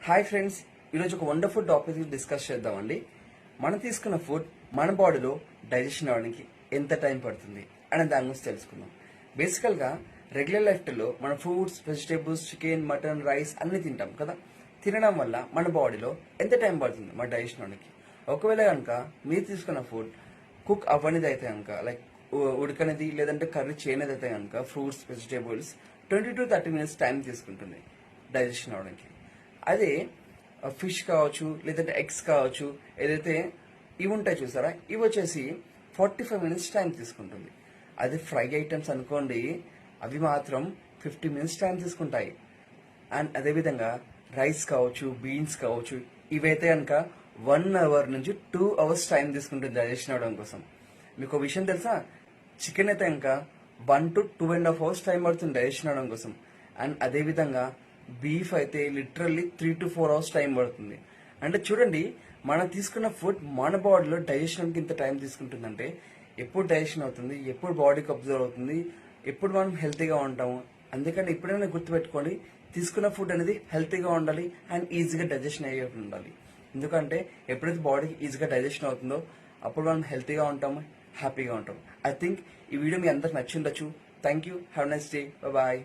Hi friends, ఈరోజు ఒక wonderful topic discuss చేద్దామండి. మనం తీసుకున్న ఫుడ్ మన బాడీలో డైజెషన్ అవ్వడానికి ఎంత టైం పడుతుంది అనే దాని గురించి తెలుసుకుందాం. బేసికల్గా రెగ్యులర్ లైఫ్లో మన fruits, vegetables, chicken, mutton, rice అన్ని తింటాం కదా. తినడం వల్ల మన బాడీలో ఎంత టైం పడుతుంది మన డైజెషన్ అవ్వడానికి? ఒకవేళ కనుక మీరు తీసుకున్న ఫుడ్ కుక్ అవ్వనిది అయితే కనుక, లైక్ ఉడకనిది లేదంటే కర్రీ చేయనిది అయితే కనుక, fruits, vegetables 20 to 30 minutes time తీసుకుంటుంది డైజెషన్ అవడానికి. అదే ఫిష్ కావచ్చు లేదంటే ఎగ్స్ కావచ్చు, ఏదైతే ఇవి ఉంటాయి చూసారా, ఇవి వచ్చేసి 45 minutes టైం తీసుకుంటుంది. అదే ఫ్రై ఐటమ్స్ అనుకోండి, అవి మాత్రం 50 minutes టైం తీసుకుంటాయి. అండ్ అదేవిధంగా రైస్ కావచ్చు, బీన్స్ కావచ్చు, ఇవైతే కనుక 1 hour నుంచి 2 hours టైం తీసుకుంటుంది డైజెషన్ అవడం కోసం. మీకు ఒక విషయం తెలుసా, చికెన్ అయితే కనుక 1 to 2.5 hours టైం పడుతుంది డైజెషన్ అవడం కోసం. అండ్ అదేవిధంగా బీఫ్ అయితే లిటరల్లీ 3 to 4 hours టైం పడుతుంది. అంటే చూడండి, మనం తీసుకున్న ఫుడ్ మన బాడీలో డైజెషన్కి ఇంత టైం తీసుకుంటుందంటే ఎప్పుడు డైజెషన్ అవుతుంది, ఎప్పుడు బాడీకి అబ్జర్వ్ అవుతుంది, ఎప్పుడు మనం హెల్తీగా ఉంటాము. అందుకని ఎప్పుడైనా గుర్తుపెట్టుకోండి, తీసుకున్న ఫుడ్ అనేది హెల్తీగా ఉండాలి అండ్ ఈజీగా డైజెషన్ అయ్యే ఉండాలి. ఎందుకంటే ఎప్పుడైతే బాడీకి ఈజీగా డైజెషన్ అవుతుందో అప్పుడు మనం హెల్తీగా ఉంటాము, హ్యాపీగా ఉంటాం. ఐ థింక్ ఈ వీడియో మీ అందరికి నచ్చి ఉండొచ్చు. Thank you, have nice day, bye.